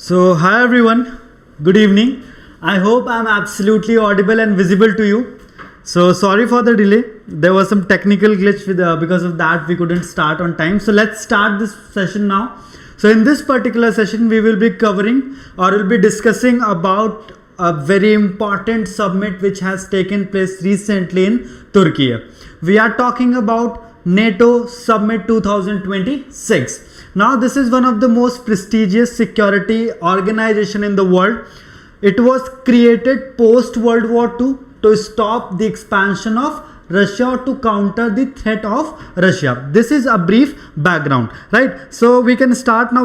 Hi everyone, good evening. I hope I'm absolutely audible and visible to you. So sorry for the delay. There was some technical glitch because of that we couldn't start on time. So let's start this session now. So in this particular session we will be covering or will be discussing about a very important summit which has taken place recently in Türkiye. We are talking about NATO Summit 2026. Now this is one of the most prestigious security organization in the world. It was created post World War II to stop the expansion of Russia or to counter the threat of Russia. This is a brief background, right? So we can start now.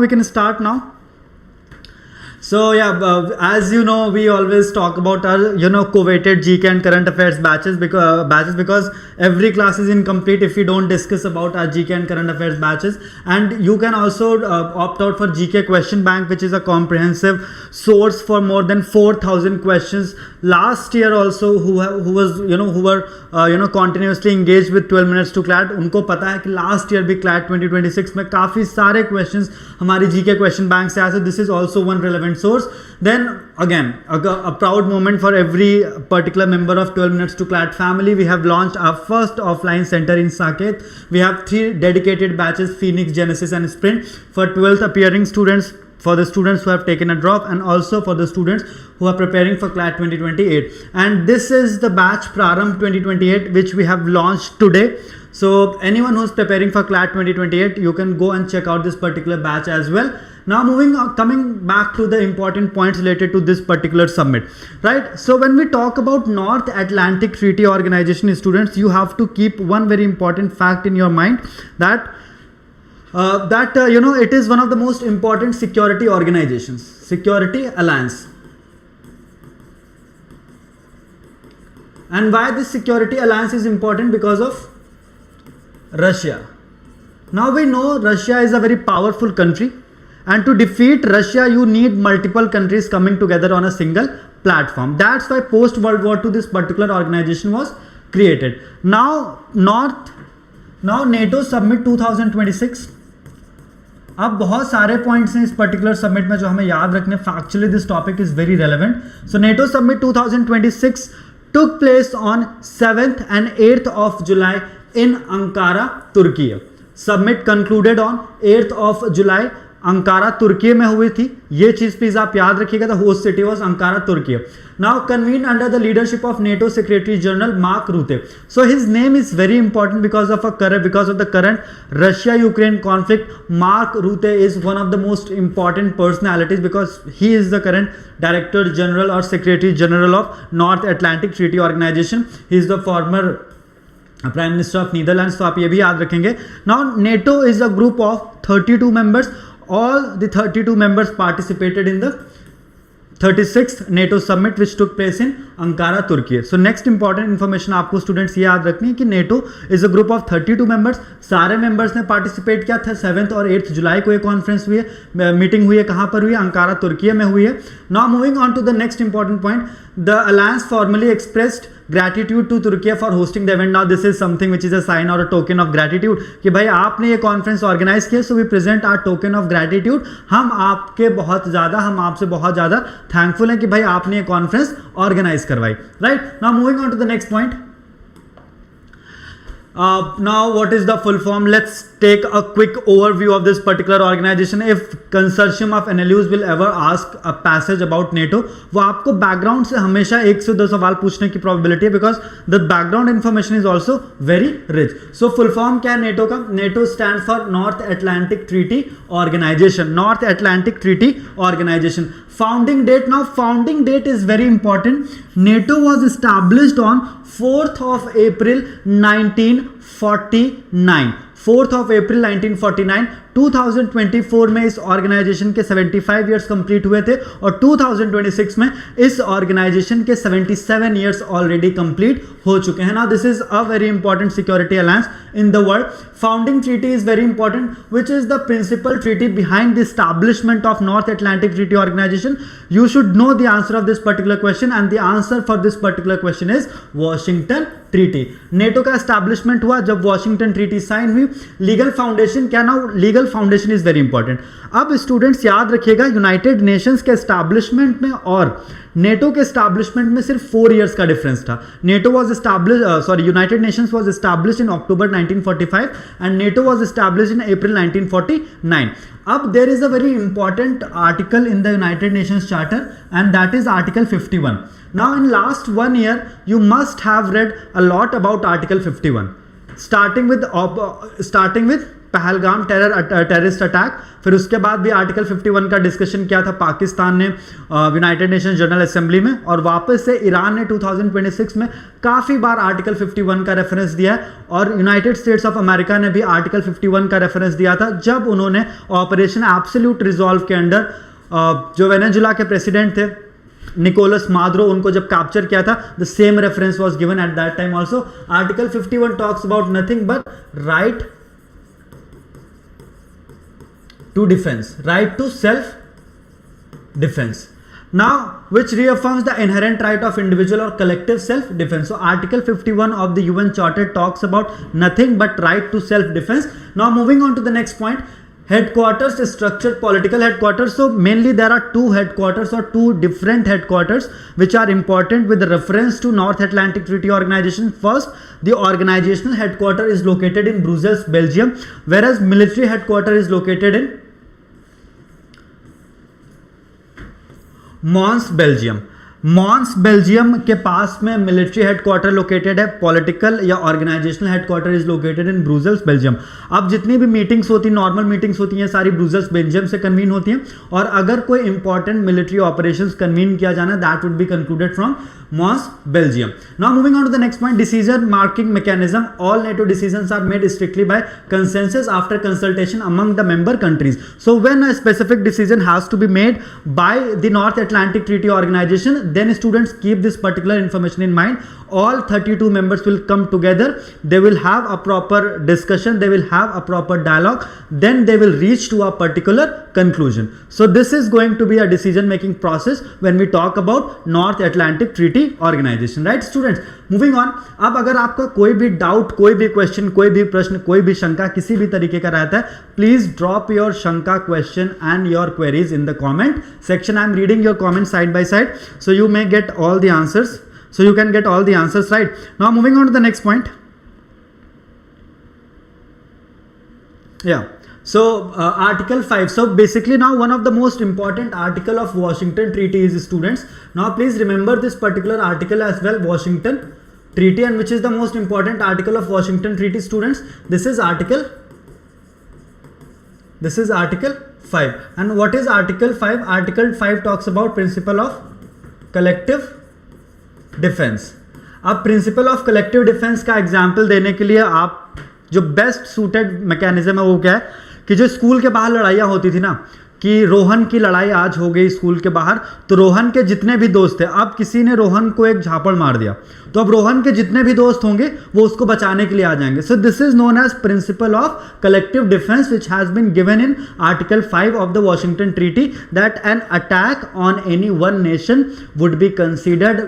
So yeah, as you know, we always talk about our coveted GK and current affairs batches because every class is incomplete if we don't discuss about our GK and current affairs batches. And you can also opt out for GK question bank, which is a comprehensive source for more than 4,000 questions. Last year also, who were continuously engaged with 12 minutes to CLAT, उनको पता है कि last year भी CLAT 2026 में काफी सारे questions हमारी GK question bank से आए. So this is also one relevant source. Then again, a proud moment for every particular member of 12 minutes to CLAT family. We have launched our first offline center in Saket. We have 3 dedicated batches: Phoenix, Genesis and Sprint, for 12th appearing students, for the students who have taken a drop, and also for the students who are preparing for CLAT 2028. And this is the batch Prarambh 2028 which we have launched today. So anyone who's preparing for CLAT 2028, you can go and check out this particular batch as well. Now coming back to the important points related to this particular summit, right? So when we talk about North Atlantic Treaty Organization, students, you have to keep one very important fact in your mind, that it is one of the most important security organizations, security alliance. And why this security alliance is important? Because of Russia. Now we know Russia is a very powerful country, and to defeat Russia you need multiple countries coming together on a single platform. That's why post World War II this particular organization was created. Now NATO Summit 2026. अब बहुत सारे points हैं इस particular summit में जो हमें याद रखने. Factually this topic is very relevant. So NATO Summit 2026 took place on 7th and 8th of July in Ankara, Turkey. Summit concluded on 8th of July. Ankara तुर्की में हुई थी. ये चीज प्लीज आप याद रखिएगा. The host city was Ankara, Turkey. Now convened under the leadership of NATO secretary general Mark Rutte. So his name is very important because of the current Russia Ukraine conflict. Mark Rutte is one of the most important personalities because he is the current director general और secretary general of North Atlantic Treaty Organization. He is the former prime minister of Netherlands. तो आप ये भी याद रखेंगे. Now NATO is a group of 32 members. All the 32 members participated in the 36th NATO Summit which took place in Ankara, Turkey. So next important information आपको students ये याद रखनी है कि NATO is a group of 32 members. सारे members ने participate किया था. 7th और 8th जुलाई को ये कॉन्फ्रेंस हुई है, मीटिंग हुई है. कहाँ पर हुई है? अंकारा, तुर्की में हुई है. Now moving on to the next important point, the alliance formally expressed gratitude to Turkey for hosting the event. Now this is something which is a sign or a token of gratitude कि भाई आपने ये conference organise किया. So we present our token of gratitude. हम आपसे बहुत ज़्यादा thankful हैं कि भाई आपने ये कॉन्फ्रेंस ऑर्गेनाइज करवाई. Right. Now moving on to the next point. Now what is the full form? Let's take a quick overview of this particular organization. If consortium of NLUs will ever ask a passage about NATO, वो आपको background से हमेशा 1 से 2 सवाल पूछने की probability है because the background information is also very rich. So full form क्या है NATO का? NATO stands for North Atlantic Treaty Organization. North Atlantic Treaty Organization. Founding date. Now founding date is very important. NATO was established on 4th of April 1949. 4th of April 1949. 2024 में इस organisation के 75 years complete हुए थे और 2026 में इस organisation के 77 years already complete हो चुके हैं. Now this is a very important security alliance in the world. Founding treaty is very important which is the principal treaty behind the establishment of North Atlantic Treaty Organization. You should know the answer of this particular question and the answer for this particular question is Washington treaty. NATO का establishment हुआ जब Washington treaty sign हुई। Legal foundation क्या ना, legal foundation is very important. अब students याद रखिएगा, United Nations के एस्टैब्लिशमेंट में और नेटो के एस्टैब्लिशमेंट में सिर्फ 4 इयर्स का डिफरेंस था। NATO was established United Nations was established in October 1945 and NATO was established in April 1949. अब there is a very important article in the United Nations charter and that is article 51. Now in last 1 year you must have read a lot about article 51, starting with Pahalgam terrorist attack, फिर उसके बाद भी article 51 का discussion किया था पाकिस्तान ने United Nations general assembly में, और वापस से ईरान ने 2026 में काफ़ी बार आर्टिकल 51 का रेफरेंस दिया है, और यूनाइटेड स्टेट्स ऑफ अमेरिका ने भी आर्टिकल 51 का रेफरेंस दिया था जब उन्होंने ऑपरेशन एब्सोल्यूट रिजॉल्व के अंडर जो वेनेजुला के प्रेसिडेंट थे निकोलस मादुरो, उनको जब कैप्चर किया था, the same reference was given at that time also. Article 51 talks about nothing but right to defence, right to self defence. Now, which reaffirms the inherent right of individual or collective self-defense. So, Article 51 of the UN Charter talks about nothing but right to self-defense. Now, moving on to the next point. Headquarters is structured political headquarters. So mainly there are 2 headquarters or 2 different headquarters which are important with the reference to North Atlantic Treaty Organization. First, the organizational headquarter is located in Brussels, Belgium, whereas military headquarter is located in Mons Belgium. Mons Belgium के पास में military headquarter located है. Political या organisational headquarter is located in Brussels Belgium. अब जितनी भी meetings होती हैं, नॉर्मल मीटिंग्स होती हैं, सारी ब्रुसेल्स बेल्जियम से कन्वीन होती हैं, और अगर कोई इंपॉर्टेंट मिलिट्री ऑपरेशंस कन्वीन किया जाना, that would be concluded from Mons Belgium. Now moving on to the next point, decision marking mechanism. All NATO decisions are made strictly by consensus after consultation among the member countries. So when a specific decision has to be made by the North Atlantic Treaty Organization, then students keep this particular information in mind. All 32 members will come together, they will have a proper discussion, they will have a proper dialogue, then they will reach to a particular conclusion. So this is going to be a decision making process when we talk about North Atlantic Treaty Organization, right students? Moving on, अब अगर आपका कोई भी doubt, कोई भी question, कोई भी प्रश्न, कोई भी शंका किसी भी तरीके का रहता है, प्लीज ड्रॉप योर शंका, question and your queries in the comment section. I am reading your comments side by side, so you may get all the answers. So you can get all the answers right. Now moving on to the next point. Yeah. So Article 5. So basically now one of the most important article of Washington Treaty is students. Now please remember this particular article as well, Washington Treaty, and which is the most important article of Washington Treaty students. This is Article 5. And what is Article 5? Article 5 talks about principle of collective defence. अब principal of collective defence का example देने के लिए आप जो best suited mechanism है वो क्या है कि जो स्कूल के बाहर लड़ाइयाँ होती थी ना, कि रोहन की लड़ाई आज हो गई स्कूल के बाहर, तो रोहन के जितने भी दोस्त थे, अब किसी ने रोहन को एक झापड़ मार दिया, तो अब रोहन के जितने भी दोस्त होंगे वो उसको बचाने के लिए आ जाएंगे. So this is known as principle of collective defence which has been given in article 5 of the Washington treaty, that an attack on any one nation would be considered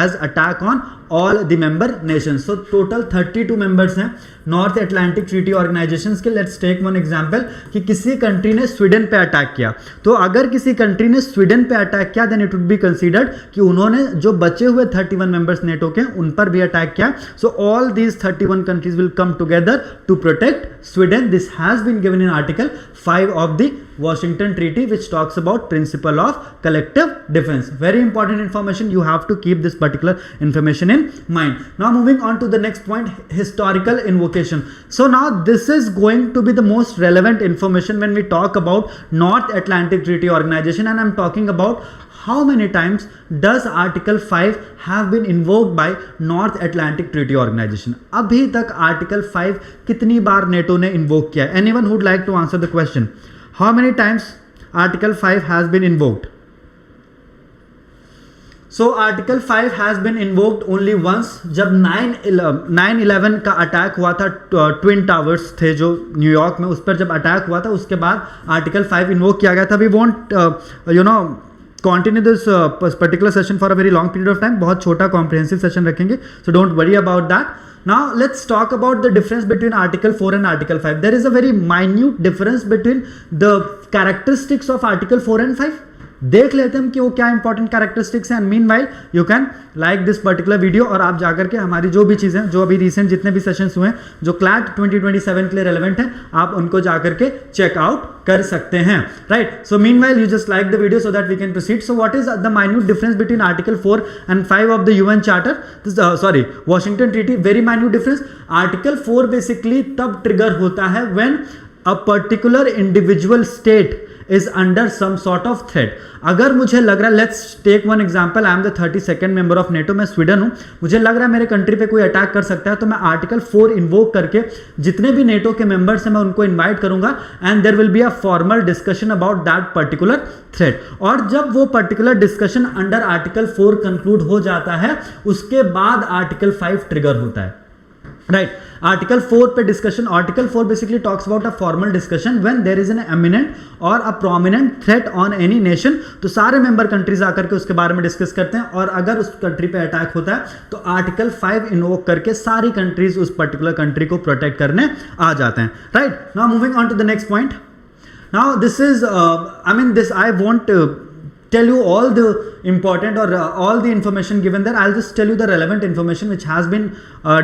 as attack on all the member nations. So total 32 members हैं North Atlantic Treaty Organization के. Let's take one example कि किसी country ने Sweden पे attack किया, तो अगर किसी कंट्री ने स्वीडन पे अटैक किया then it would be considered कि उन्होंने जो बचे हुए 31 मेंबर्स नेटो के उन पर भी अटैक किया. So all these 31 countries will come together to protect Sweden. This has been given in article 5 of the Washington Treaty, which talks about principle of collective defense. Very important information. You have to keep this particular information in mind. Now moving on to the next point, historical invocation. So now this is going to be the most relevant information when we talk about North Atlantic Treaty Organization, and I'm talking about how many times does Article 5 have been invoked by North Atlantic Treaty Organization. अभी तक Article 5 कितनी बार NATO ने invoke किया? Anyone who would like to answer the question? How many times Article 5 has been invoked? So Article 5 has been invoked only once. जब 9/11 का attack हुआ था, twin towers थे जो न्यूयॉर्क में, उस पर जब अटैक हुआ था उसके बाद Article 5 इन्वोक किया गया था. We won't continue this particular session for a very long period of time. बहुत छोटा comprehensive session रखेंगे, so don't worry about that. Now let's talk about the difference between Article 4 and Article 5. There is a very minute difference between the characteristics of Article 4 and 5. देख लेते हैं कि वो क्या important characteristics हैं. Meanwhile you can like this particular video और आप जाकर के हमारी जो भी चीज़ें जो अभी रिसेंट जितने भी सेशंस हुए हैं जो क्लैट 2027 के लिए रेलेवेंट हैं आप उनको जाकर के चेकआउट कर सकते हैं. Right. So meanwhile you just like the video so that we can proceed. So what is the minute difference between article 4 and 5 of the UN charter, sorry Washington treaty. Very minute difference. Article 4 basically तब trigger होता है when a particular individual state is under some sort of threat. अगर मुझे लग रहा है, let's take one example, I am the 32nd member of NATO, मैं Sweden हूं, मुझे लग रहा है मेरे कंट्री पे कोई अटैक कर सकता है, तो मैं आर्टिकल 4 इन्वोक करके जितने भी नेटो के मेंबर्स हैं मैं उनको इनवाइट करूंगा and there will be a formal discussion about that particular threat. और जब वो particular discussion under article 4 conclude हो जाता है उसके बाद आर्टिकल 5 ट्रिगर होता है. राइट. आर्टिकल 4 पे discussion, article 4 basically talks about a formal discussion when there is an eminent or a prominent threat on any nation. तो सारे मेंबर कंट्रीज आकर के उसके बारे में डिस्कस करते हैं और अगर उस कंट्री पे अटैक होता है तो आर्टिकल 5 इन्वोक करके सारी कंट्रीज उस पर्टिकुलर कंट्री को प्रोटेक्ट करने आ जाते हैं. Right. Now moving on to the next point. Now this is this I won't tell you all the important or all the information given there. I'll just tell you the relevant information which has been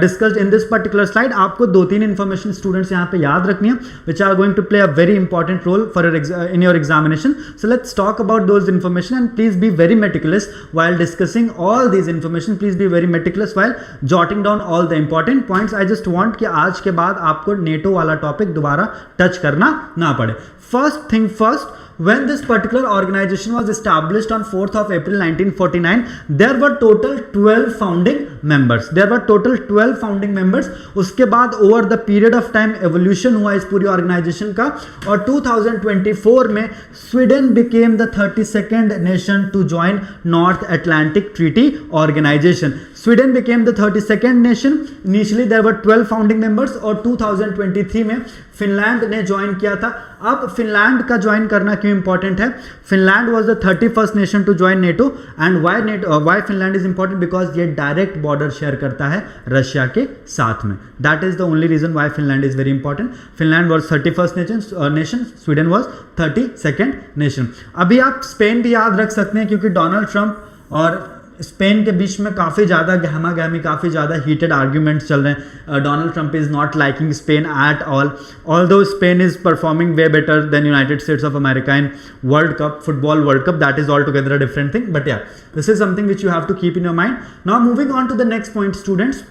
discussed in this particular slide. आपको 2-3 information students यहाँ पे याद रखनी है which are going to play a very important role for your in your examination. So let's talk about those information and please be very meticulous while discussing all these information. Please be very meticulous while jotting down all the important points. I just want कि आज के बाद आपको NATO वाला topic दोबारा touch करना ना पड़े. First thing first, when this particular organization was established on 4th of April 1949, there were total 12 founding members. There were total 12 founding members. उसके बाद over the period of time evolution हुआ इस पूरी organization का और 2024 में Sweden became the 32nd nation to join North Atlantic Treaty Organization. Sweden became the 32nd nation. Initially there were 12 founding members और 2023 में फिनलैंड ने ज्वाइन किया था. अब फिनलैंड का ज्वाइन करना क्यों इंपॉर्टेंट है? Finland was the 31st nation to join NATO and why Finland is important? Because ये डायरेक्ट बॉर्डर शेयर करता है रशिया के साथ में. That is the only reason why Finland is very important. Finland was 31st nation, Sweden was 32nd nation. अभी आप Spain भी याद रख सकते हैं क्योंकि डोनाल्ड ट्रंप और स्पेन के बीच में काफ़ी ज़्यादा गहमा गहमी, काफ़ी ज़्यादा हीटेड आर्ग्यूमेंट्स चल रहे हैं. Donald Trump is not liking Spain at all, although Spain is performing way better than United States of America in world cup, football world cup. That is all together a different thing, but yeah this is something which you have to keep in your mind. Now moving on to the next point students,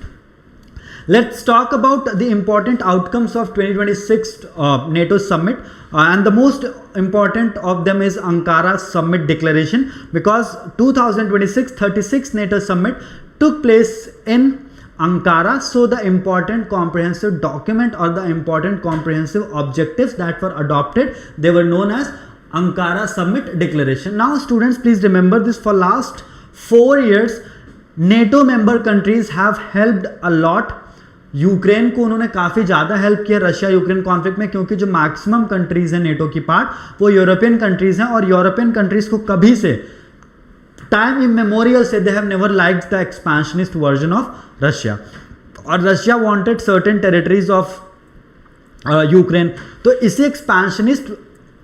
let's talk about the important outcomes of 2026 NATO Summit and the most important of them is Ankara Summit Declaration because 2026 36th NATO Summit took place in Ankara. So the important comprehensive document or the important comprehensive objectives that were adopted, they were known as Ankara Summit Declaration. Now students, please remember this, for last 4 years NATO member countries have helped a lot. Ukraine को उन्होंने काफ़ी ज़्यादा help किया Russia Ukraine conflict में, क्योंकि जो maximum countries हैं NATO की पार्ट वो यूरोपियन कंट्रीज़ हैं और यूरोपियन कंट्रीज़ को कभी से टाइम इमेमोरियल से they have never liked the expansionist version of Russia और Russia wanted certain territories of Ukraine. तो इसी एक्सपेंशनिस्ट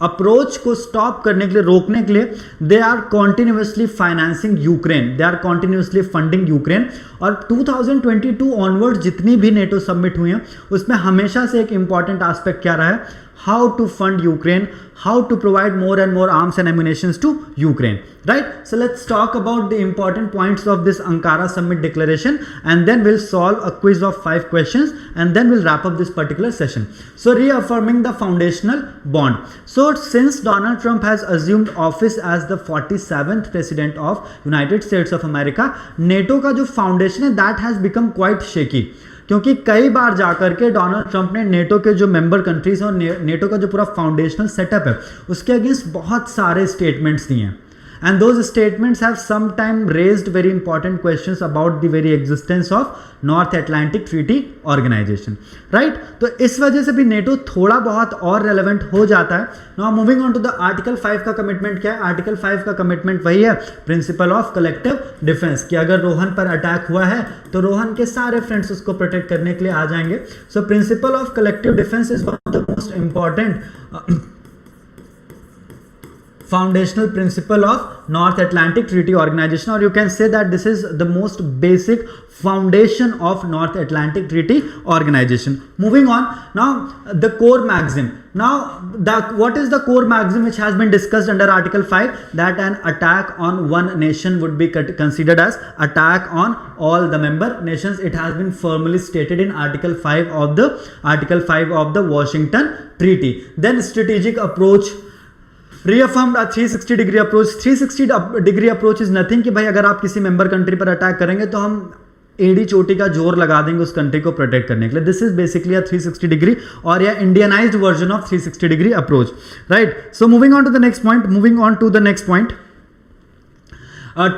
अप्रोच को स्टॉप करने के लिए, रोकने के लिए they are continuously financing Ukraine, they are continuously funding Ukraine. और 2022 ऑनवर्ड जितनी भी नेटो समिट हुई हैं उसमें हमेशा से एक इंपॉर्टेंट एस्पेक्ट क्या रहा है? how to fund Ukraine, how to provide more and more arms and ammunitions to Ukraine, right? So let's talk about the important points of this Ankara Summit Declaration and then we'll solve a quiz of 5 questions and then we'll wrap up this particular session. So reaffirming the foundational bond. So since Donald Trump has assumed office as the 47th president of United States of America, NATO का जो foundation है that has become quite shaky. क्योंकि कई बार जाकर के Donald Trump ने NATO के जो मेंबर कंट्रीज और नेटो का जो पूरा फाउंडेशनल सेटअप है उसके अगेंस्ट बहुत सारे स्टेटमेंट्स दिए हैं. and those statements have sometime raised very important questions about the very existence of North Atlantic Treaty Organization, right? तो इस वजह से भी NATO थोड़ा बहुत और relevant हो जाता है. Now moving on to the Article 5 का commitment क्या है? Article 5 का commitment वही है, principle of collective defense, कि अगर रोहन पर अटैक हुआ है तो रोहन के सारे फ्रेंड्स उसको प्रोटेक्ट करने के लिए आ जाएंगे. So principle of collective defense is one of the most important foundational principle of North Atlantic Treaty Organization, or you can say that this is the most basic foundation of North Atlantic Treaty Organization. Moving on, now the core maxim. Now what is the core maxim which has been discussed under Article 5? That an attack on one nation would be considered as attack on all the member nations. It has been firmly stated in Article 5 of the Washington Treaty. Then strategic approach, reaffirmed a 360 degree approach. 360 degree approach is nothing कि भाई अगर आप किसी member country पर attack करेंगे तो हम एड़ी चोटी का जोर लगा देंगे उस कंट्री को प्रोटेक्ट करने के लिए. This is basically a 360 degree और या Indianised version of 360 degree approach, right? So moving on to the next point.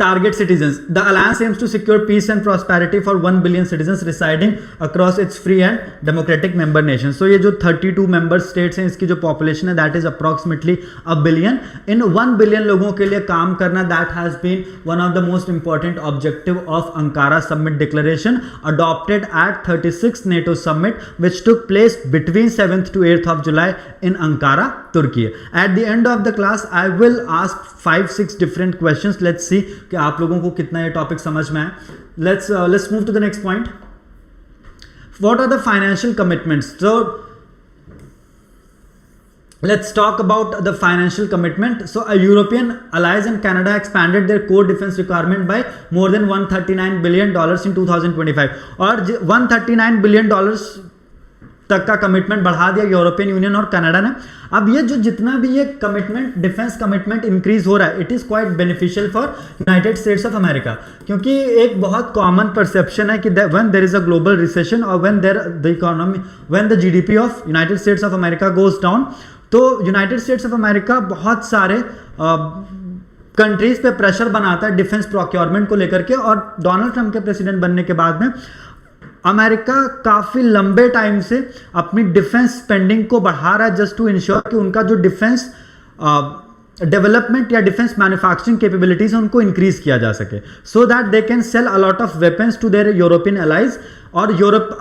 Target citizens. The alliance aims to secure peace and prosperity for 1 billion citizens residing across its free and democratic member nations. So ये जो 32 member states हैं, इसकी जो population है that is approximately a billion. In 1 billion लोगों के लिए काम करना that has been one of the most important objective of Ankara Summit Declaration adopted at 36th NATO Summit which took place between 7th to 8th of July in Ankara, Turkey. At the end of the class I will ask 5-6 different questions. Let's see कि आप लोगों को कितना ये topic समझ में आए. Let's move to the next point. What are the financial commitments? So let's talk about the financial commitment. So European allies and Canada expanded their core defense requirement by more than $139 billion in 2025 और $139 billion तक का commitment बढ़ा दिया European union और Canada ने. अब ये जो जितना भी ये कमिटमेंट, डिफेंस कमिटमेंट इंक्रीज हो रहा है, it is quite beneficial for United States of America, क्योंकि एक बहुत कॉमन परसेप्शन है कि when there is a global recession और when the GDP of United States of America goes down, तो यूनाइटेड स्टेट्स ऑफ अमेरिका बहुत सारे countries पे प्रेशर बनाता है डिफेंस प्रोक्योरमेंट को लेकर के. और डोनाल्ड ट्रंप के प्रेसिडेंट बनने के बाद में अमेरिका काफी लंबे टाइम से अपनी डिफेंस स्पेंडिंग को बढ़ा रहा है जस्ट टू इंश्योर कि उनका जो डिफेंस डेवलपमेंट या डिफेंस मैन्युफैक्चरिंग कैपेबिलिटीज है उनको इंक्रीज किया जा सके, so that they can sell a lot of weapons to their European allies. और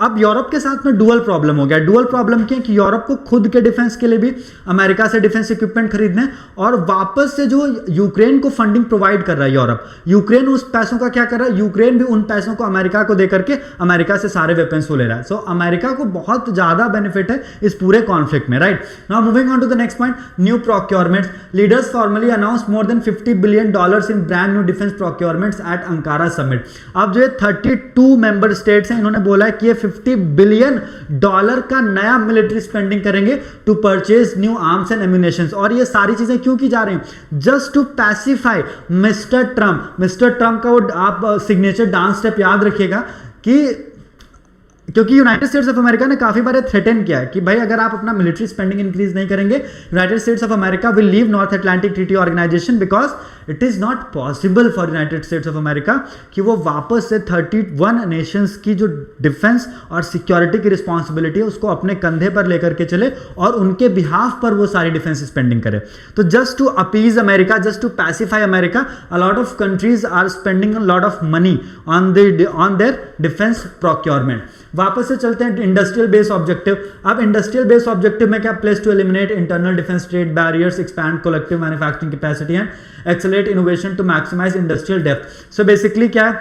अब यूरोप के साथ में डुअल प्रॉब्लम हो गया. डुअल प्रॉब्लम क्या है कि यूरोप को खुद के डिफेंस के लिए भी अमेरिका से डिफेंस इक्विपमेंट खरीदने और वापस से जो यूक्रेन को फंडिंग प्रोवाइड कर रहा है यूरोप, यूक्रेन उस पैसों का क्या कर रहा है, यूक्रेन भी उन पैसों को अमेरिका को देकर के अमेरिका से सारे वेपन्स वो ले रहा है. सो अमेरिका को बहुत ज्यादा बेनिफिट है इस पूरे कॉन्फ्लिक्ट में, right? Now moving on to the next point, new procurements. Leaders formally announce more than $50 billion इन brand new defence procurements at Ankara summit. अब जो 32 मेंबर स्टेट्स हैं इन्होंने बोला है कि ये $50 billion का नया मिलिट्री स्पेंडिंग करेंगे to purchase new arms and ammunitions. और ये सारी चीजें क्यों की जा रही हैं? Just to pacify Mister Trump. Mister Trump का वो आप सिग्नेचर डांस स्टेप याद रखिएगा कि क्योंकि यूनाइटेड स्टेट्स ऑफ अमेरिका ने काफी बार थ्रेटन किया है कि भाई अगर आप अपना मिलिट्री स्पेंडिंग इंक्रीज नहीं करेंगे, United States of America will leave North Atlantic Treaty Organization, because it is not possible for United States of America कि वो वापस से 31 नेशंस की जो डिफेंस और सिक्योरिटी की रिस्पॉन्सिबिलिटी है उसको अपने कंधे पर लेकर के चले और उनके बिहाफ पर वो सारी डिफेंस स्पेंडिंग करे. तो just to appease America, just to pacify America, a lot of countries are spending a lot of money on their defence procurement. वापस से चलते हैं इंडस्ट्रियल बेस ऑब्जेक्टिव. अब इंडस्ट्रियल बेस ऑब्जेक्टिव में क्या? Place to eliminate internal defence trade barriers, expand collective manufacturing capacity and accelerate innovation to maximise industrial depth. So basically क्या है,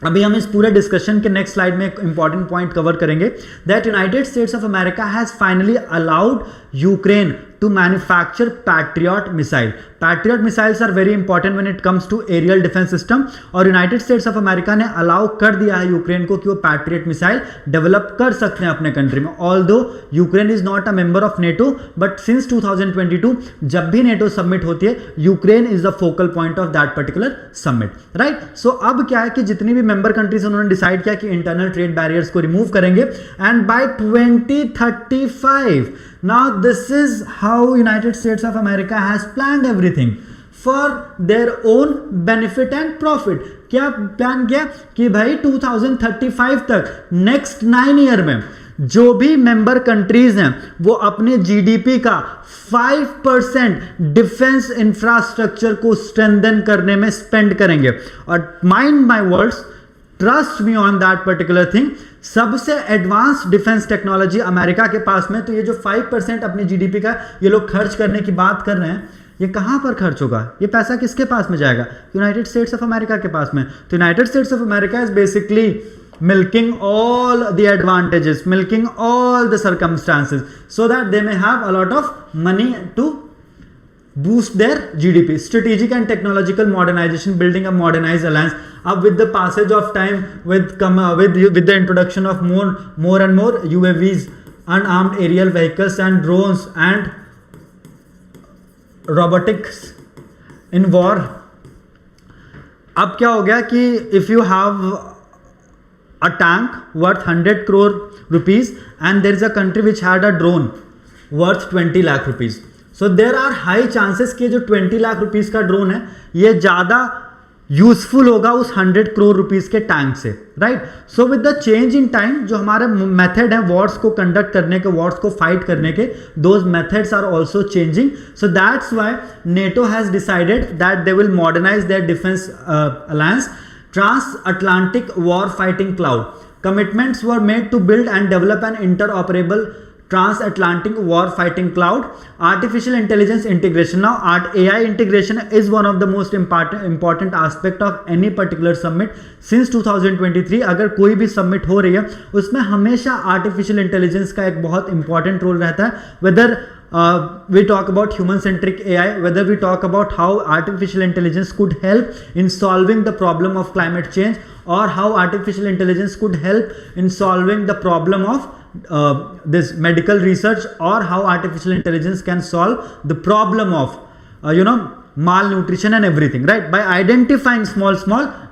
अभी हम इस पूरे डिस्कशन के नेक्स्ट स्लाइड में एक इंपॉर्टेंट पॉइंट कवर करेंगे, that United States of America has finally allowed Ukraine to manufacture Patriot missile. Patriot missiles are very important when it comes to aerial defense system. और United States of America ने allow कर दिया है Ukraine को कि वो patriot missile develop कर सकते हैं अपने कंट्री में. Although Ukraine is not a member of NATO, but since 2022 जब भी नेटो सबमिट होती है Ukraine is the focal point of that particular summit, right? So अब क्या है कि जितनी भी मेंबर कंट्रीज उन्होंने डिसाइड किया कि इंटरनल ट्रेड बैरियर्स को रिमूव करेंगे, and bye 2035 now this is how United States of America has planned everything. For their own benefit and profit. क्या प्लान किया कि भाई 2035 तक नेक्स्ट 9 ईयर में जो भी मेंबर कंट्रीज हैं वो अपने जीडीपी का 5% डिफेंस इंफ्रास्ट्रक्चर को स्ट्रेंथन करने में स्पेंड करेंगे। और mind my words, trust me on that particular thing, सबसे एडवांस डिफेंस टेक्नोलॉजी अमेरिका के पास में। तो ये जो 5% अपनी जीडीपी का ये लोग खर्च करने की बात कर रहे हैं, ये कहां पर खर्च होगा? ये पैसा किसके पास में जाएगा? यूनाइटेड स्टेट्स ऑफ अमेरिका के पास में। तो United States of America is basically milking all the advantages, milking all the circumstances so that they may have a lot of money to boost their GDP. Strategic and technological modernization, building a modernized alliance. Up with the passage of time, with the introduction of more and more UAVs, unarmed aerial vehicles and drones and robotics in war. अब क्या हो गया कि if you have a tank worth 100 crore rupees and there is a country which had a drone worth 20 lakh rupees, so there are high chances कि जो 20 lakh rupees का drone है ये ज़्यादा यूजफुल होगा उस 100 करोड़ रुपीस के टैंक से, right? So with the change in time जो हमारे मेथड है वॉर्स को कंडक्ट करने के, वॉर्स को फाइट करने के, those methods are also changing. So that's why NATO has decided that they will modernise their defence alliance. Transatlantic war fighting cloud. Commitments were made to build and develop an interoperable transatlantic war fighting cloud. Artificial intelligence integration. Now AI integration is one of the most important aspect of any particular summit. Since 2023 अगर कोई भी summit हो रही है उसमें हमेशा artificial intelligence का एक बहुत important role रहता है. Whether we talk about human-centric AI, whether we talk about how artificial intelligence could help in solving the problem of climate change, or how artificial intelligence could help in solving the problem of this medical research, or how artificial intelligence can solve the problem of malnutrition and everything, right? By identifying small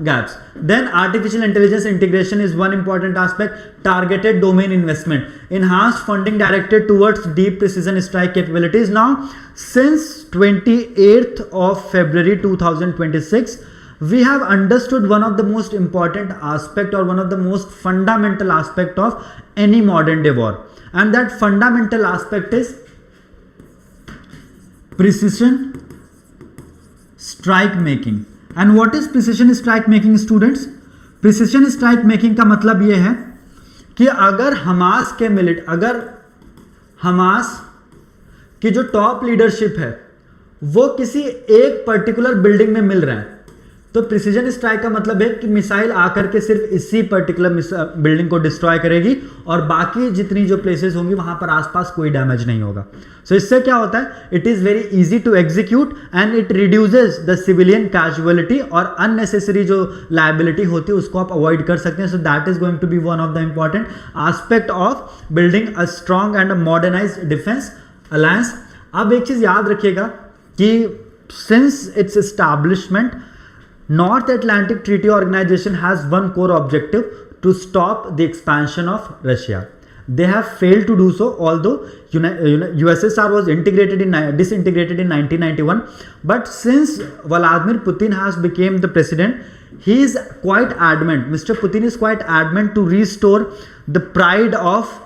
gaps. Then artificial intelligence integration is one important aspect. Targeted domain investment, enhanced funding directed towards deep precision strike capabilities. Now since 28th of February 2026 we have understood one of the most important aspect, or one of the most fundamental aspect of any modern day war, and that fundamental aspect is precision strike making. And what is precision strike making, students? Precision strike making का मतलब ये है कि अगर Hamas की जो top leadership है वो किसी एक पर्टिकुलर बिल्डिंग में मिल रहा है, तो प्रिसीजन स्ट्राइक का मतलब है कि मिसाइल आकर के सिर्फ इसी पर्टिकुलर बिल्डिंग को डिस्ट्रॉय करेगी और बाकी जितनी जो प्लेसेस होंगी वहां पर आसपास कोई डैमेज नहीं होगा. सो इससे क्या होता है, it is very easy to execute and it reduces the civilian casualty, और अननेसेसरी जो लायबिलिटी होती है उसको आप अवॉइड कर सकते हैं. So that is going to be one of the important aspect of building a strong and modernised defence alliance. अब एक चीज याद रखिएगा कि since its establishment, North Atlantic Treaty Organization has one core objective: to stop the expansion of Russia. They have failed to do so, although USSR was disintegrated in 1991. But since Vladimir Putin has become the president, he is quite adamant. Mr. Putin is quite adamant to restore the pride of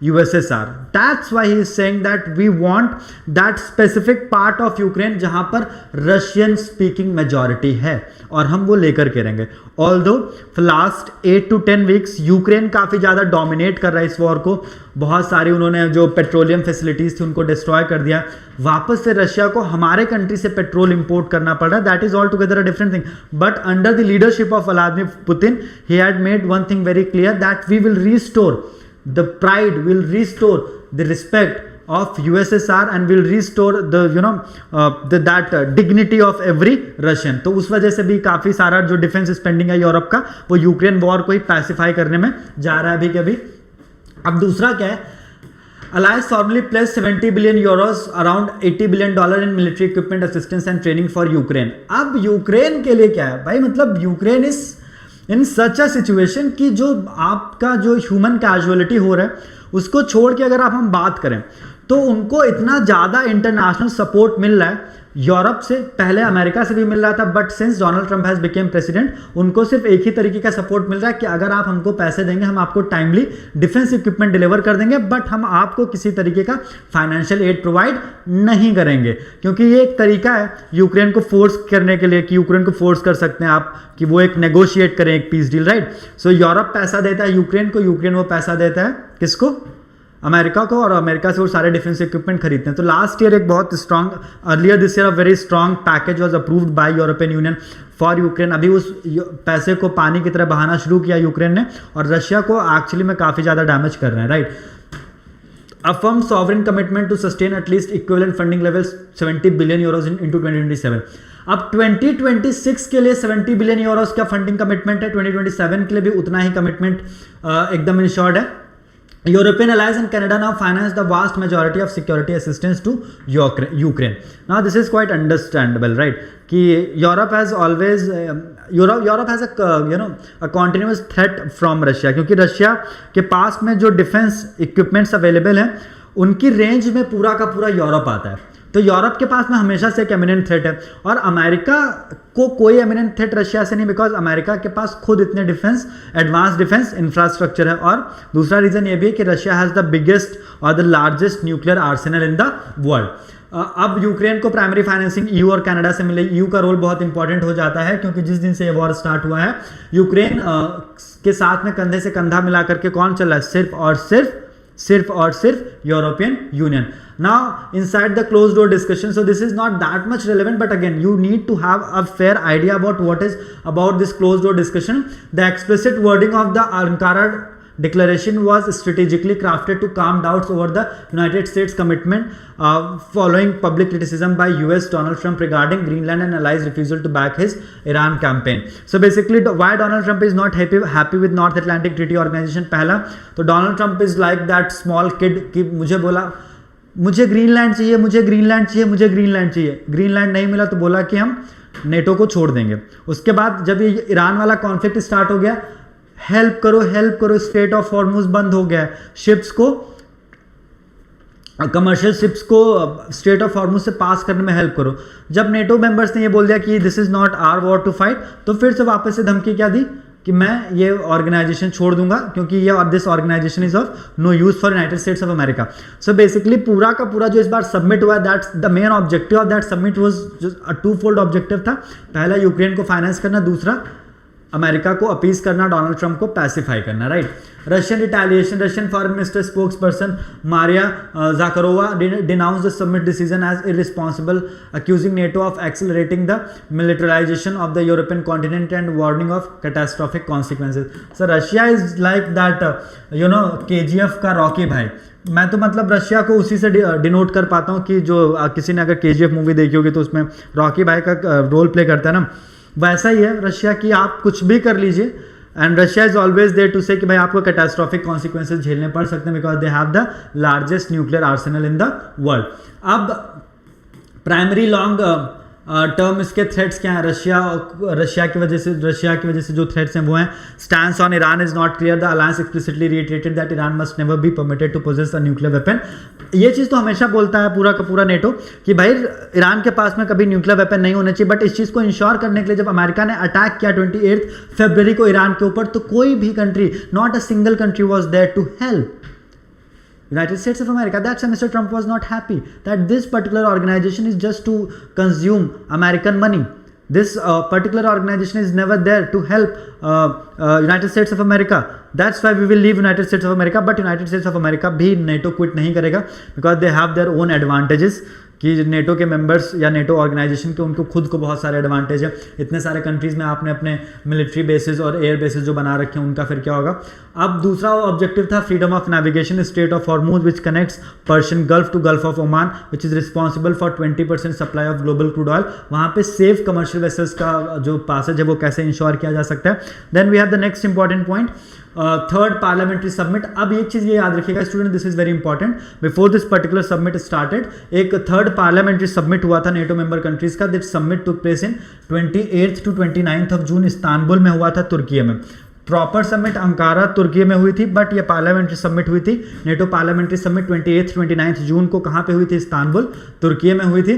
USSR. That's why he is saying that we want that specific part of Ukraine जहां पर Russian speaking majority है, और हम वो लेकर के रहेंगे. Although for last 8 to 10 weeks Ukraine काफ़ी ज़्यादा डोमिनेट कर रहा है इस वॉर को. बहुत सारी उन्होंने जो पेट्रोलियम फैसिलिटीज़ थी उनको डिस्ट्रॉय कर दिया. वापस से रशिया को हमारे कंट्री से पेट्रोल इंपोर्ट करना पड़ रहा है. That is all together a different thing. But under the leadership of Vladimir Putin he had made one thing very clear, that we will restore the pride, will restore the respect of USSR and will restore the that dignity of every Russian. तो उस वजह से भी काफ़ी सारा जो defence spending है Europe का वो यूक्रेन वॉर को ही पैसिफाई करने में जा रहा है अभी कभी. अब दूसरा क्या है, Alliance formally pledged 70 billion euros, around 80 billion dollar in military equipment assistance and training for Ukraine. अब यूक्रेन के लिए क्या है भाई, मतलब यूक्रेन इस इन सच अ सिचुएशन कि जो आपका जो ह्यूमन कैजुअलिटी हो रहा है उसको छोड़ के अगर आप हम बात करें तो उनको इतना ज़्यादा इंटरनेशनल सपोर्ट मिल रहा है यूरोप से, पहले अमेरिका से भी मिल रहा था, but since Donald Trump has became president उनको सिर्फ एक ही तरीके का सपोर्ट मिल रहा है कि अगर आप हमको पैसे देंगे हम आपको टाइमली डिफेंस इक्विपमेंट डिलीवर कर देंगे, बट हम आपको किसी तरीके का फाइनेंशियल एड प्रोवाइड नहीं करेंगे, क्योंकि ये एक तरीका है यूक्रेन को फोर्स करने के लिए कि यूक्रेन को फोर्स कर सकते हैं आप कि वो एक नेगोशिएट करें एक पीस डील, राइट। सो यूरोप पैसा देता है यूक्रेन को, यूक्रेन वो पैसा देता है किसको, अमेरिका को, और अमेरिका से वो सारे डिफेंस इक्विपमेंट खरीदते हैं। तो लास्ट ईयर एक बहुत strong, earlier this year a very strong package was approved by European union for Ukraine. अभी उस पैसे को पानी की तरह बहाना शुरू किया यूक्रेन ने, और रशिया को एक्चुअली में काफ़ी ज़्यादा डैमेज कर रहे हैं, right. A firm sovereign commitment to sustain at least equivalent funding levels 70 billion euros into 2027. अब 2026 के लिए 70 बिलियन यूरोस का फंडिंग कमिटमेंट है, 2027 के लिए भी उतना ही कमिटमेंट एकदम इंश्योर्ड है। European allies and Canada now finance the vast majority of security assistance to Ukraine. Now this is quite understandable, right? कि Europe has always Europe has a continuous threat from Russia, क्योंकि Russia के पास में जो defence equipments available हैं उनकी range में पूरा का पूरा यूरोप आता है। तो यूरोप के पास में हमेशा से एक एमिनेंट थ्रेट है, और अमेरिका को कोई एमिनेंट थ्रेट रशिया से नहीं, बिकॉज अमेरिका के पास खुद इतने डिफेंस एडवांस डिफेंस इंफ्रास्ट्रक्चर है। और दूसरा रीजन ये भी है कि रशिया हैज़ द बिगेस्ट और the largest nuclear Arsenal in the world. अब यूक्रेन को प्राइमरी फाइनेंसिंग ईयू और कनाडा से मिले। ईयू का रोल बहुत इंपॉर्टेंट हो जाता है, क्योंकि जिस दिन से ये वॉर स्टार्ट हुआ है यूक्रेन के साथ में कंधे से कंधा मिला करके कौन चल रहा है, सिर्फ और सिर्फ European union. Now inside the closed door discussion, so this is not that much relevant, but again you need to have a fair idea about what is about this closed door discussion. The explicit wording of the Ankara declaration was strategically crafted to calm doubts over the United States commitment following public criticism by US Donald Trump regarding Greenland and allies' refusal to back his Iran campaign. So basically why Donald Trump is not happy with North Atlantic Treaty Organization, पहला तो Donald Trump is like that small kid कि मुझे बोला मुझे Greenland चाहिए, मुझे Greenland चाहिए, मुझे ग्रीनलैंड चाहिए, ग्रीनलैंड नहीं मिला तो बोला कि हम नेटो को छोड़ देंगे। उसके बाद जब ये ईरान वाला कॉन्फ्लिक्ट स्टार्ट हो गया, हेल्प करो, स्ट्रेट ऑफ हॉर्मुज बंद हो गया, शिप्स को, कमर्शियल शिप्स को स्ट्रेट ऑफ हॉर्मुज से पास करने में हेल्प करो। जब नेटो मेंबर्स ने ये बोल दिया कि this is not our war to fight, तो फिर से वापस से धमकी क्या दी कि मैं ये ऑर्गेनाइजेशन छोड़ दूंगा, क्योंकि ये this organisation is of no use for United States of America. So basically पूरा का पूरा जो इस बार सबमिट हुआ, that's the main objective of that summit was a twofold objective था। पहला यूक्रेन को फाइनेंस करना, दूसरा अमेरिका को अपीज करना, डोनाल्ड ट्रंप को पैसिफाई करना, right. Russian retaliation, Russian foreign minister spokesperson Maria Zakharova denounced the summit decision as irresponsible, accusing NATO of accelerating the militarization of the European continent and warning of catastrophic consequences. So Russia is like that KGF का Rocky भाई। मैं तो मतलब Russia को उसी से denote कर पाता हूँ कि जो किसी ने अगर KGF मूवी देखी होगी तो उसमें रॉकी भाई का रोल प्ले करता है ना, वैसा ही है रशिया की। आप कुछ भी कर लीजिए, and Russia is always there to say कि भाई आपको कैटास्ट्रॉफिक कॉन्सिक्वेंसेज झेलने पड़ सकते हैं, because they have the largest nuclear Arsenal in the world. अब प्राइमरी लॉन्ग टर्म इसके थ्रेट्स क्या हैं? रशिया की वजह से जो थ्रेट्स हैं वो हैं, stance on Iran is not clear, the alliance explicitly reiterated that Iran must never be permitted to possess a nuclear weapon. ये चीज़ तो हमेशा बोलता है पूरा का पूरा नेटो कि भाई ईरान के पास में कभी न्यूक्लियर वेपन नहीं होना चाहिए, बट इस चीज़ को इंश्योर करने के लिए जब अमेरिका ने अटैक किया 28 फरवरी को ईरान के ऊपर, तो कोई भी country, not a single country was there to help United States of America. That's why Mr. Trump was not happy that this particular organization is just to consume American money. This particular organization is never there to help United States of America. That's why we will leave United States of America. But United States of America भी NATO quit नहीं करेगा, because they have their own advantages. कि NATO के members या NATO organisation के उनको खुद को बहुत सारे एडवांटेज है। इतने सारे कंट्रीज़ में आपने अपने मिलिट्री बेसिस और एयर बेसिस जो बना रखे हैं, उनका फिर क्या होगा। अब दूसरा ऑब्जेक्टिव था freedom of navigation, strait of Hormuz which connects Persian Gulf to Gulf of Oman, which is responsible for 20% supply of global crude oil. वहाँ पे सेफ कमर्शियल वेसल्स का जो पासेज है वो कैसे इंश्योर किया जा सकता है। Then we have the next important point, third parliamentary summit. अब एक चीज़ ये याद रखिएगा student, this is very important, before this particular summit started एक थर्ड पार्लियामेंट्री सबमिट हुआ था नेटो मेंबर कंट्रीज का। This summit took place in 28 to 29 of June, Istanbul में हुआ था तुर्की में। प्रॉपर समिट अंकारा तुर्की में हुई थी, बट ये पार्लियामेंट्री समिट हुई थी। नेटो पार्लियामेंट्री समिट 28-29 जून को कहाँ पे हुई थी? इस्तांबुल तुर्की में हुई थी।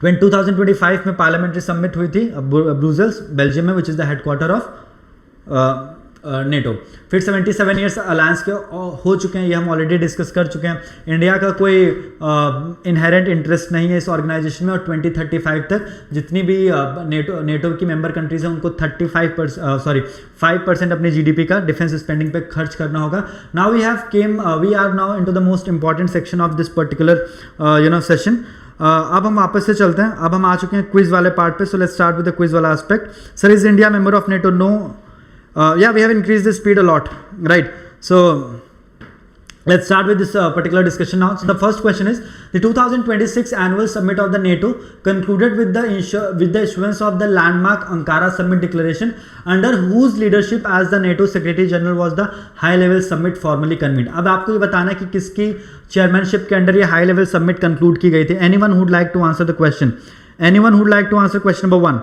2025 में पार्लियामेंट्री समिट हुई थी ब्रुसेल्स बेल्जियम में, which is the headquarter of NATO. फिर 77 ईयर्स अलायंस के हो चुके हैं, ये हम ऑलरेडी डिस्कस कर चुके हैं। इंडिया का कोई इनहेरेंट इंटरेस्ट नहीं है इस ऑर्गेनाइजेशन में, और 2035 तक जितनी भी नेटो की मेंबर कंट्रीज हैं उनको 5% अपनी जीडीपी का डिफेंस स्पेंडिंग पे खर्च करना होगा। Now we are now into the most important section of this particular session. अब हम वापस से चलते हैं, अब हम आ चुके हैं क्विज वाले पार्ट पे। So let's start with the quiz वाला aspect. Sir, is India member of NATO? No. Yeah, we have increased the speed a lot, right? So let's start with this particular discussion now. So the first question is, the 2026 annual summit of the NATO concluded with the issuance of the landmark Ankara Summit Declaration, under whose leadership as the NATO Secretary General was the high level summit formally convened. अब आपको ये बताना है कि किसकी chairmanship के under ये high level summit conclude की गई थी. Anyone who would like to answer the question? Anyone who would like to answer question number 1?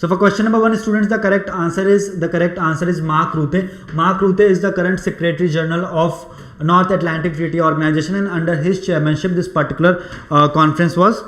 So for question number 1, students, the correct answer is Mark Rutte. Mark Rutte is the current Secretary General of North Atlantic Treaty Organization, and under his chairmanship this particular conference was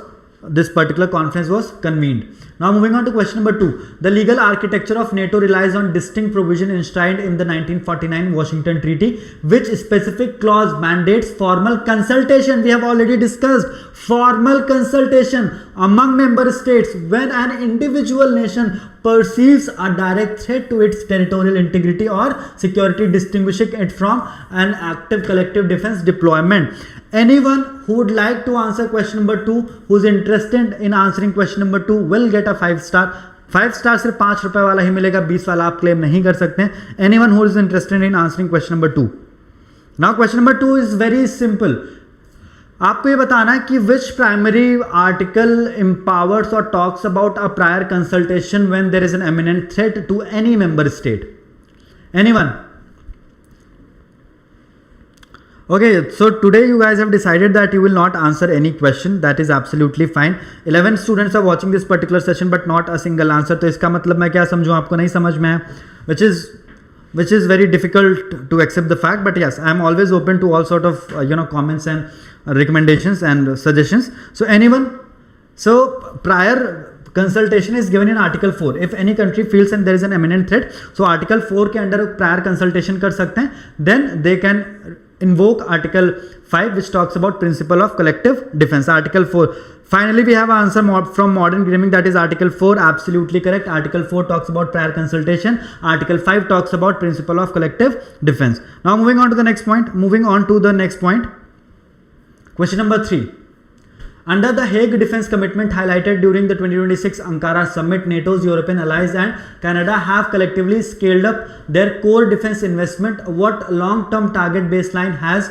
convened. Now moving on to question number 2. The legal architecture of NATO relies on distinct provision enshrined in the 1949 Washington Treaty, which specific clause mandates formal consultation. We have already discussed formal consultation among member states when an individual nation perceives a direct threat to its territorial integrity or security, distinguishing it from an active collective defense deployment. Anyone who would like to answer question number 2, who's interested in answering question number 2, will get a 5 star. 5 star सिर्फ 5 रुपए वाला ही मिलेगा, 20 वाला आप claim नहीं कर सकते हैं. Anyone who is interested in answering question number 2. Now question number 2 is very simple. आपको ये बताना है कि which primary article empowers or talks about a prior consultation when there is an imminent threat to any member state. Anyone? Okay, so today you guys have decided that you will not answer any question. That is absolutely fine. 11 students are watching this particular session but not a single answer. तो इसका मतलब मैं क्या समझूँ, आपको नहीं समझ में है, which is very difficult to accept the fact. But yes, I am always open to all sort of comments and recommendations and suggestions. So anyone, so prior consultation is given in article 4. If any country feels and there is an imminent threat, so article 4 के अंदर prior consultation कर सकते हैं. Then they can invoke article 5, which talks about principle of collective defense. Article 4. Finally, we have an answer from Modern Gaming, that is article 4. Absolutely correct. Article 4 talks about prior consultation. Article 5 talks about principle of collective defense. Now moving on to the next point. Question number 3. Under the Hague Defense Commitment highlighted during the 2026 Ankara Summit, NATO's European allies and Canada have collectively scaled up their core defense investment. What long-term target baseline has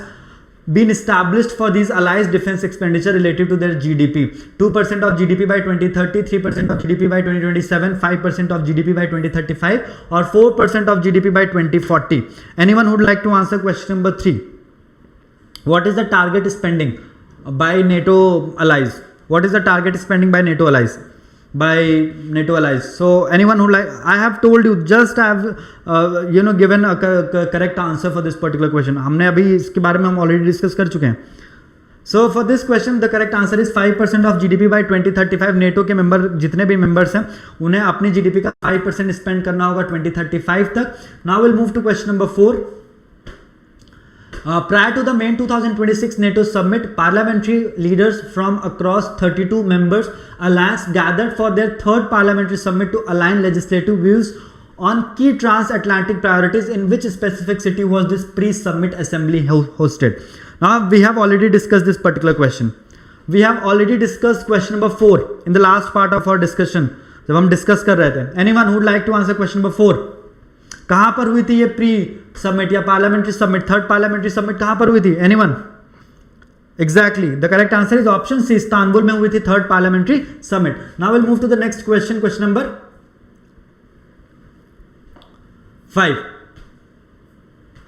been established for these allies' defense expenditure relative to their GDP? 2% of GDP by 2030, 3% of GDP by 2027, 5% of GDP by 2035, or 4% of GDP by 2040. Anyone who would like to answer question number 3? What is the target spending by NATO allies? What is the target spending by NATO allies? So anyone who I have told you, just have given a correct answer for this particular question. हमने अभी इसके बारे में हम already discuss कर चुके हैं. So for this question, the correct answer is 5% of GDP by 2035. NATO के मेंबर जितने भी मेंबर्स हैं उन्हें अपनी GDP का 5% स्पेंड करना होगा 2035 तक. Now we'll move to question number 4. Prior to the main 2026 NATO Summit, parliamentary leaders from across 32 members alliance gathered for their third parliamentary summit to align legislative views on key transatlantic priorities. In which specific city was this pre-summit assembly hosted? Now we have already discussed this particular question. We have already discussed question number 4 in the last part of our discussion. जब हम discuss कर रहे थे. Anyone who would like to answer question number 4? कहां पर हुई थी ये प्री समिट या parliamentary summit, third parliamentary summit कहां पर हुई थी? Anyone? Exactly the correct answer is option C, Istanbul में हुई थी third parliamentary summit. Now will move to the next question, question number 5.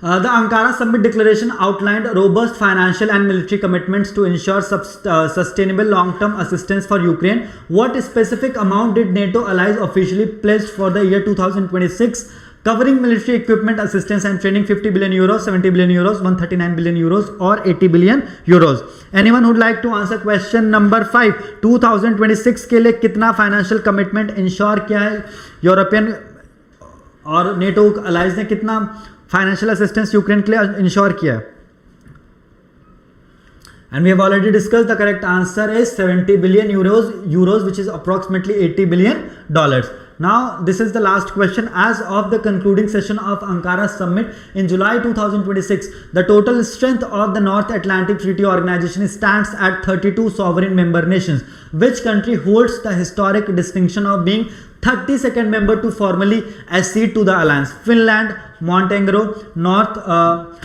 The Ankara Summit Declaration outlined robust financial and military commitments to ensure sustainable long-term assistance for Ukraine. What specific amount did NATO allies officially pledge for the year 2026, covering military equipment assistance and training? 50 billion euros, 70 billion euros, 139 billion euros, or 80 billion euros? Anyone would like to answer question number 5? 2026 के लिए कितना financial commitment ensure किया है European और NATO allies ने कितना financial assistance Ukraine के लिए इंश्योर किया है? And we have already discussed the correct answer is 70 billion euros, which is approximately 80 billion dollars. Now, this is the last question. As of the concluding session of Ankara Summit in July 2026, the total strength of the North Atlantic Treaty Organization stands at 32 sovereign member nations. Which country holds the historic distinction of being 32nd member to formally accede to the alliance? Finland, Montenegro, North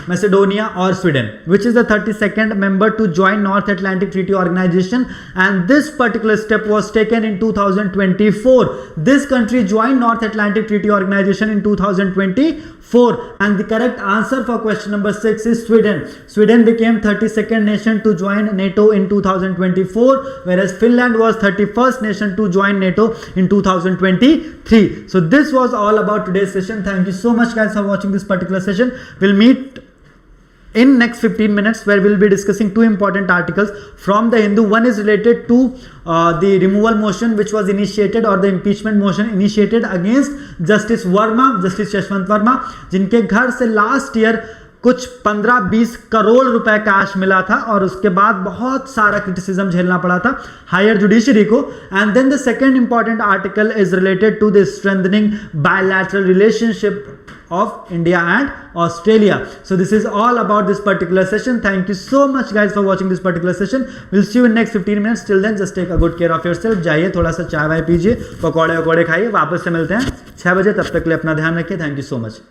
Macedonia, or Sweden? Which is the 32nd member to join North Atlantic Treaty Organization? And this particular step was taken in 2024. This country joined North Atlantic Treaty Organization in 2024, and the correct answer for question number 6 is Sweden. Sweden became 32nd nation to join NATO in 2024, whereas Finland was 31st nation to join NATO in 2023. So this was all about today's session. Thank you so much guys for watching this particular session. We'll meet in next 15 minutes where we'll be discussing two important articles from the Hindu. One is related to the removal motion which was initiated, or the impeachment motion initiated against Justice Yashwant Verma, जिनके घर से last year कुछ 15-20 करोड़ रुपए cash मिला था और उसके बाद बहुत सारा क्रिटिसिज्म झेलना पड़ा था हायर जुडिशरी को. And then the second important article is related to the strengthening bilateral relationship of India and Australia. So this is all about this particular session. Thank you so much guys for watching this particular session. We'll see you in next 15 minutes. Till then just take a good care of yourself. जाइए थोड़ा सा चाय वाय पीजिए, पकौड़े वकौड़े खाइए, वापस से मिलते हैं 6 बजे. तब तक के लिए अपना ध्यान रखिए. Thank you so much.